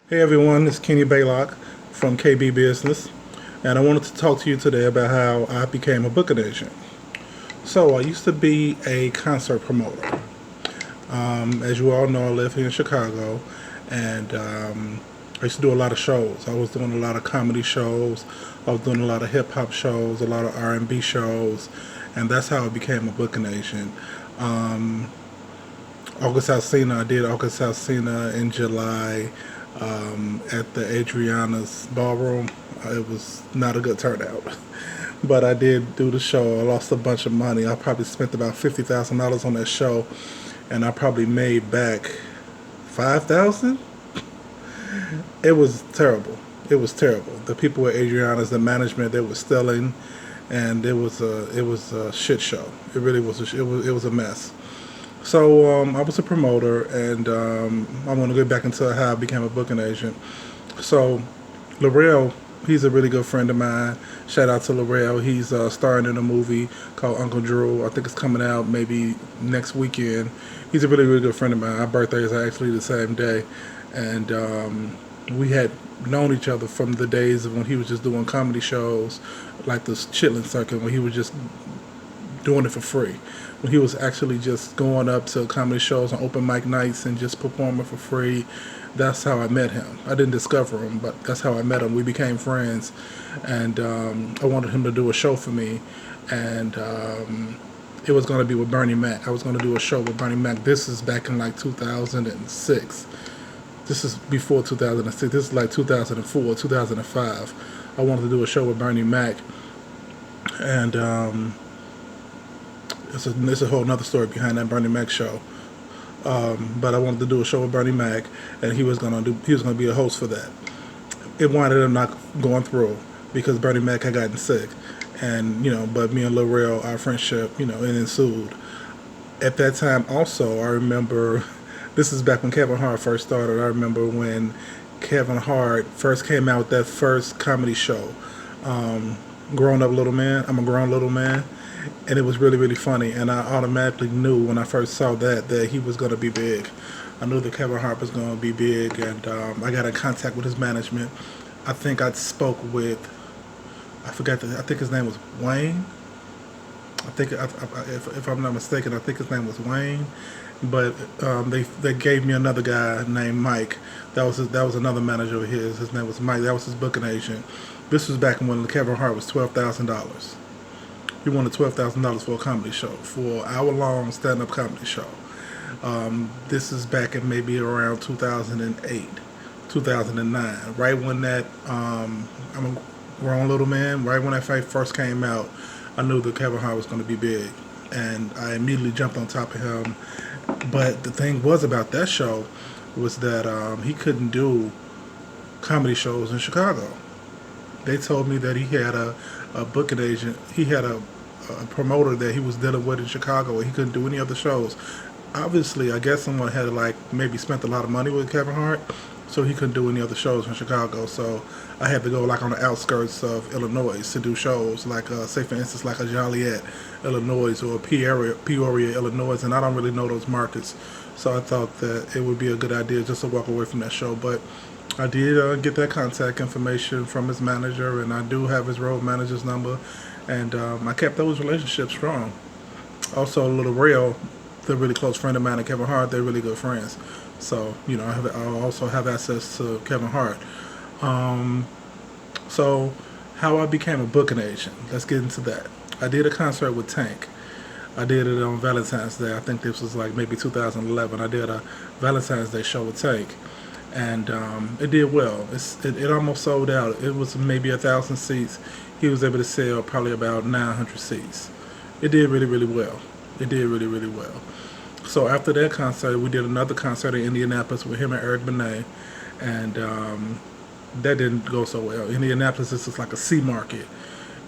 Hey everyone, it's Kenny Baylock from KB Business, and I wanted to talk to you today about how I became a booking agent. So, I used to be a concert promoter. As you all know, I live here in Chicago, and I used to do a lot of shows. I was doing a lot of comedy shows, I was doing a lot of hip hop shows, a lot of R&B shows, and that's how I became a booking agent. Um, August Alsina. I did August Alsina in July at the Adriana's Ballroom. It was not a good turnout, but I did do the show. I lost a bunch of money. I probably spent about $50,000 on that show, and I probably made back 5,000. It was terrible. It was terrible. The people at Adriana's, the management, they were stealing, and it was a shit show. It really was. It was a mess. So I was a promoter, and I'm going to get back into how I became a booking agent. So Lil Rel, he's a really good friend of mine. Shout out to Lil Rel. He's starring in a movie called Uncle Drew. I think it's coming out maybe next weekend. He's a really, really good friend of mine. Our birthdays are actually the same day. And we had known each other from the days of when he was just doing comedy shows, like the Chitlin Circuit, when he was just doing it for free. When he was actually just going up to comedy shows on open mic nights and just performing for free. That's how I met him. I didn't discover him, but that's how I met him. We became friends, and I wanted him to do a show for me, and it was going to be with Bernie Mac. I was going to do a show with Bernie Mac. This is back in like 2006. This is before 2006. This is like 2004, 2005. I wanted to do a show with Bernie Mac, and it's a whole nother story behind that Bernie Mac show. But I wanted to do a show with Bernie Mac, and he was gonna be a host for that. It winded up not going through because Bernie Mac had gotten sick, and but me and Lil Rel, our friendship, it ensued. At that time, also, I remember this is back when Kevin Hart first started. I remember when Kevin Hart first came out with that first comedy show, Grown Up Little Man. I'm a Grown Little Man, and it was really, really funny. And I automatically knew when I first saw that he was going to be big. I knew that Kevin Hart was going to be big, and I got in contact with his management. I think I spoke with, I forgot, I think his name was Wayne. I think, if I'm not mistaken, I think his name was Wayne. But they gave me another guy named Mike. That was another manager of his. His name was Mike. That was his booking agent. This was back when Kevin Hart was $12,000. He wanted $12,000 for a comedy show, for an hour-long stand-up comedy show. This is back in maybe around 2008, 2009, right when that I'm a Grown Little Man. Right when that fight first came out, I knew that Kevin Hart was going to be big, and I immediately jumped on top of him. But the thing was about that show was that he couldn't do comedy shows in Chicago. They told me that he had a booking agent. He had a promoter that he was dealing with in Chicago, and he couldn't do any other shows. Obviously, I guess someone had like maybe spent a lot of money with Kevin Hart, so he couldn't do any other shows in Chicago. So I had to go like on the outskirts of Illinois to do shows, like say for instance like a Joliet, Illinois, or Peoria, Illinois, and I don't really know those markets. So I thought that it would be a good idea just to walk away from that show. But I did get that contact information from his manager, and I do have his road manager's number, and I kept those relationships strong. Also, Lil Rel, they're a really close friend of mine, and Kevin Hart, they're really good friends. So, I also have access to Kevin Hart. Um, so, how I became a booking agent, let's get into that. I did a concert with Tank. I did it on Valentine's Day. I think this was like maybe 2011. I did a Valentine's Day show with Tank, and it did well. It almost sold out. It was maybe 1,000 seats. He was able to sell probably about 900 seats. It did really, really well. It did really, really well. So after that concert, we did another concert in Indianapolis with him and Eric Benet, and that didn't go so well. Indianapolis is just like a C market,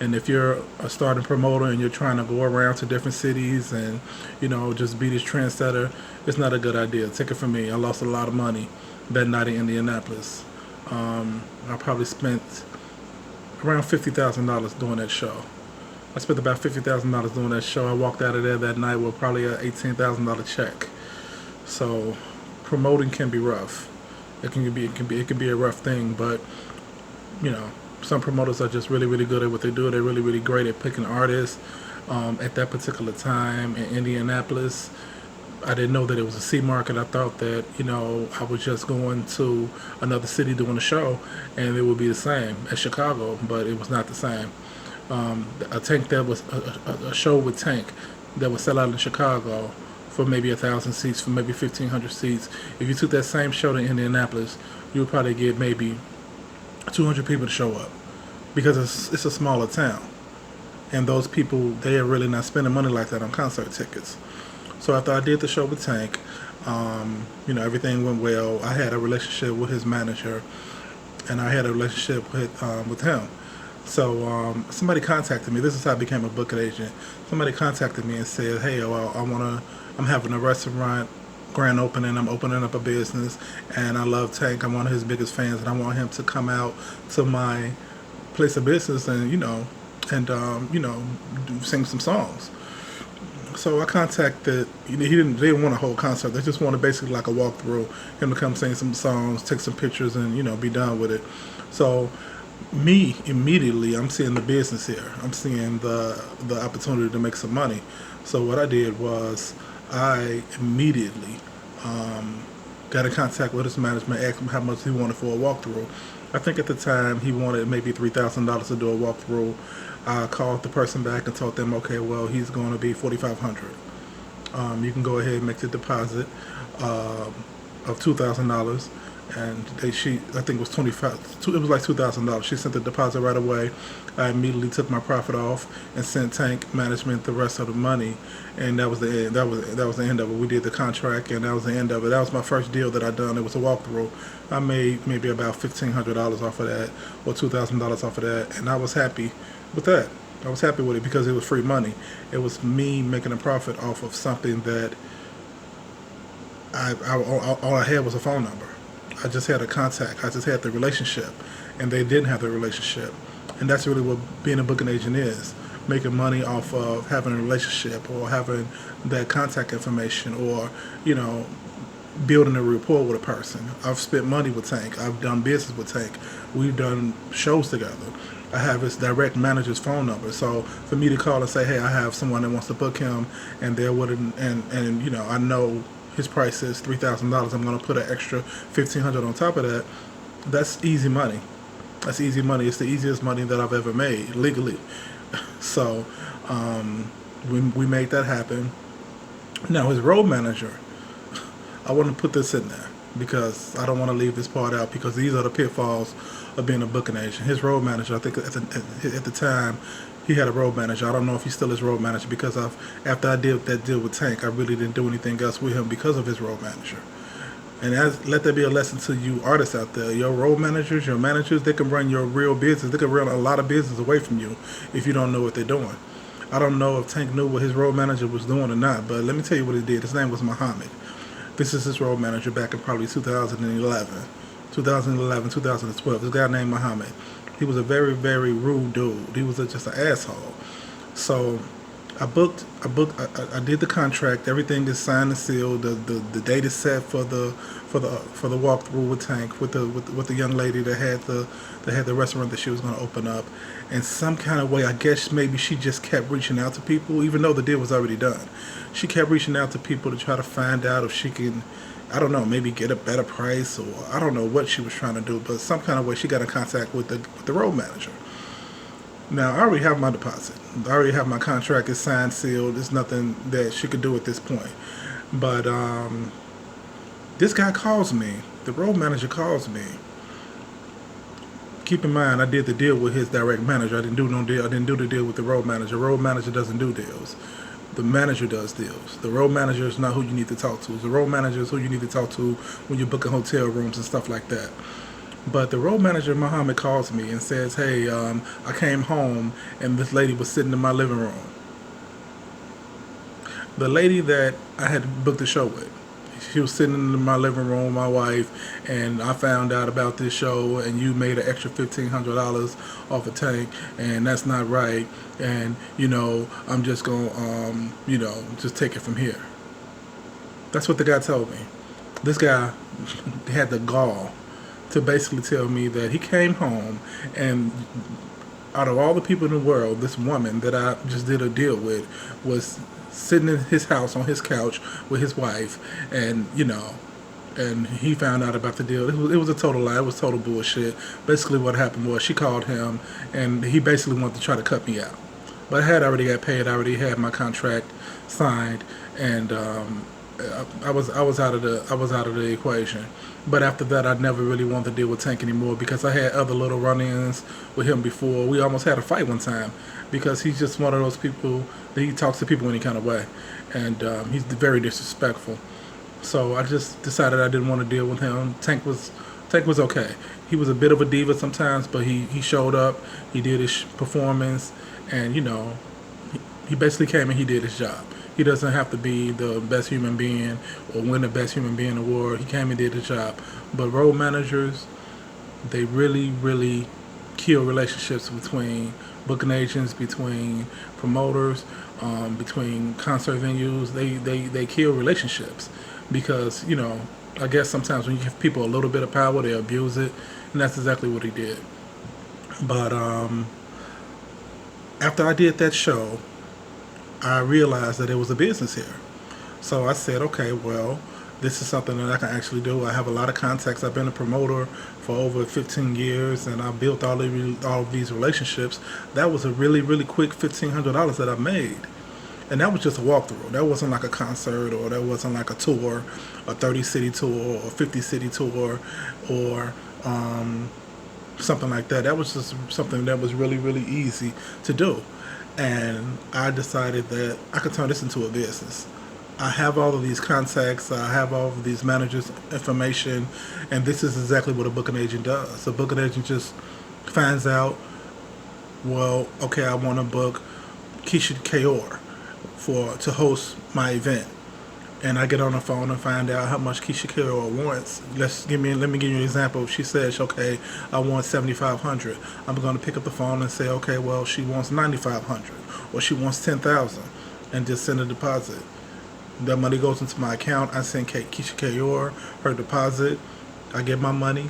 and if you're a starting promoter and you're trying to go around to different cities and just be this trendsetter, it's not a good idea. Take it from me. I lost a lot of money that night in Indianapolis. I probably spent around $50,000 doing that show. I spent about $50,000 doing that show. I walked out of there that night with probably an $18,000 check. So promoting can be rough. it can be a rough thing. But you know, some promoters are just really, really good at what they do. They're really, really great at picking artists. At that particular time in Indianapolis, I didn't know that it was a C market. I thought that, I was just going to another city doing a show and it would be the same as Chicago, but it was not the same. A Tank that was a show with Tank that would sell out in Chicago for maybe 1,000 seats, for maybe 1,500 seats. If you took that same show to Indianapolis, you would probably get maybe 200 people to show up because it's a smaller town. And those people, they are really not spending money like that on concert tickets. So after I did the show with Tank, everything went well. I had a relationship with his manager, and I had a relationship with him. So somebody contacted me. This is how I became a booking agent. Somebody contacted me and said, "Hey, well, I'm having a restaurant grand opening. I'm opening up a business, and I love Tank. I'm one of his biggest fans, and I want him to come out to my place of business and sing some songs." So I contacted. They didn't want a whole concert. They just wanted basically like a walkthrough, him to come sing some songs, take some pictures, and be done with it. So me immediately, I'm seeing the business here. I'm seeing the opportunity to make some money. So what I did was I immediately got in contact with his management, asked him how much he wanted for a walkthrough. I think at the time he wanted maybe $3,000 to do a walkthrough. I called the person back and told them, okay, well, he's going to be $4,500. You can go ahead and make the deposit of $2,000, and I think it was 25. It was like $2,000. She sent the deposit right away. I immediately took my profit off and sent Tank Management the rest of the money, and that was the end. That was the end of it. We did the contract, and that was the end of it. That was my first deal that I done. It was a walkthrough. I made maybe about $1,500 off of that, or $2,000 off of that, and I was happy with that. I was happy with it because it was free money. It was me making a profit off of something that all I had was a phone number. I just had a contact. I just had the relationship, and they didn't have the relationship. And that's really what being a booking agent is: making money off of having a relationship, or having that contact information, or building a rapport with a person. I've spent money with Tank. I've done business with Tank. We've done shows together. I have his direct manager's phone number. So for me to call and say, hey, I have someone that wants to book him, and they're willing, and I know his price is $3,000. I'm going to put an extra $1,500 on top of that. That's easy money. That's easy money. It's the easiest money that I've ever made legally. So we made that happen. Now his road manager, I want to put this in there because I don't want to leave this part out, because these are the pitfalls of being a booking agent. His road manager, I think at the time, he had a road manager. I don't know if he still is road manager, because after I did that deal with Tank, I really didn't do anything else with him because of his road manager. And let that be a lesson to you artists out there. Your road managers, your managers, they can run your real business. They can run a lot of business away from you if you don't know what they're doing. I don't know if Tank knew what his road manager was doing or not, but let me tell you what he did. His name was Muhammad. This is his road manager back in probably 2011, 2012. This guy named Muhammad. He was a very, very rude dude. He was just an asshole. So I did the contract. Everything is signed and sealed. The date is set for the walkthrough with Tank, with the young lady that had the restaurant that she was going to open up. And some kind of way, I guess maybe she just kept reaching out to people, even though the deal was already done. She kept reaching out to people to try to find out if she can, I don't know, maybe get a better price, or I don't know what she was trying to do, but some kind of way she got in contact with the road manager. Now, I already have my deposit. I already have my contract. It's signed, sealed. There's nothing that she could do at this point. But this guy calls me. The road manager calls me. Keep in mind, I did the deal with his direct manager. I didn't do no deal. I didn't do the deal with the road manager. Road manager doesn't do deals. The manager does deals. The road manager is not who you need to talk to. The road manager is who you need to talk to when you're booking hotel rooms and stuff like that. But the road manager, Muhammad, calls me and says, hey, I came home and this lady was sitting in my living room. The lady that I had booked the show with, she was sitting in my living room with my wife, and I found out about this show, and you made an extra $1,500 off a Tank, and that's not right, and, I'm just going to, just take it from here. That's what the guy told me. This guy had the gall to basically tell me that he came home and out of all the people in the world, this woman that I just did a deal with was sitting in his house on his couch with his wife, and and he found out about the deal. It was a total lie. It was total bullshit. Basically, what happened was she called him, and he basically wanted to try to cut me out. But I had already got paid. I already had my contract signed, and I was out of the equation. But after that, I never really wanted to deal with Tank anymore because I had other little run-ins with him before. We almost had a fight one time because he's just one of those people that he talks to people any kind of way, and he's very disrespectful. So I just decided I didn't want to deal with him. Tank was okay. He was a bit of a diva sometimes, but he showed up. He did his performance, and he basically came and he did his job. He doesn't have to be the best human being or win the best human being award. He came and did his job. But road managers, they really, really kill relationships between booking agents, between promoters, between concert venues. They kill relationships because, I guess sometimes when you give people a little bit of power, they abuse it. And that's exactly what he did. But after I did that show, I realized that there was a business here. So I said, okay, well, this is something that I can actually do. I have a lot of contacts. I've been a promoter for over 15 years, and I built all of these relationships. That was a really, really quick $1,500 that I made. And that was just a walkthrough. That wasn't like a concert, or that wasn't like a tour, a 30-city tour, or 50-city tour, or something like that. That was just something that was really, really easy to do. And I decided that I could turn this into a business. I have all of these contacts, I have all of these managers' information, and this is exactly what a booking agent does. A booking agent just finds out, well, okay, I want to book Keisha Kaur to host my event. And I get on the phone and find out how much Keisha Kaur wants. Let me give you an example. She says, okay, I want $7,500. I'm going to pick up the phone and say, okay, well, she wants $9,500, or she wants $10,000, and just send a deposit. That money goes into my account. I send Keisha Kaur her deposit. I get my money.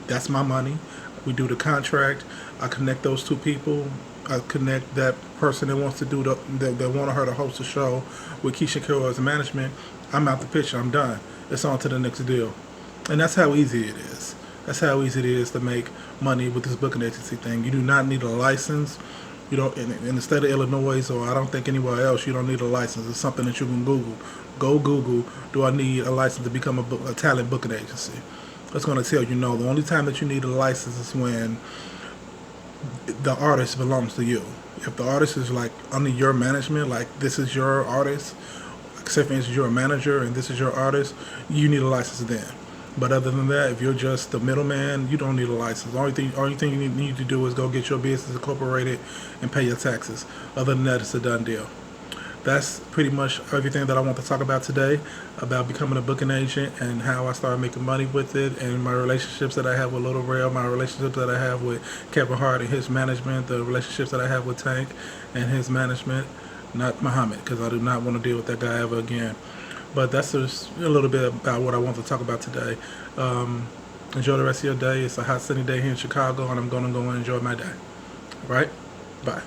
That's my money. We do the contract. I connect those two people. I connect that person that wants to do that wanted her to host a show with Keisha Kaur's management. I'm out the picture. I'm done. It's on to the next deal. And that's how easy it is. That's how easy it is to make money with this booking agency thing. You do not need a license. You don't in the state of Illinois, or I don't think anywhere else, you don't need a license. It's something that you can Google. Go Google, do I need a license to become a talent booking agency? That's going to tell you no. The only time that you need a license is when the artist belongs to you. If the artist is like under your management, like this is your artist, except for instance you're a manager and this is your artist, you need a license then. But other than that, if you're just the middleman, you don't need a license. The only thing you need to do is go get your business incorporated and pay your taxes. Other than that, it's a done deal. That's pretty much everything that I want to talk about today, about becoming a booking agent and how I started making money with it, and my relationships that I have with Lil Rel, my relationships that I have with Kevin Hart and his management, the relationships that I have with Tank and his management, not Muhammad, because I do not want to deal with that guy ever again. But that's just a little bit about what I want to talk about today. Enjoy the rest of your day. It's a hot sunny day here in Chicago, and I'm going to go and enjoy my day. All right? Bye.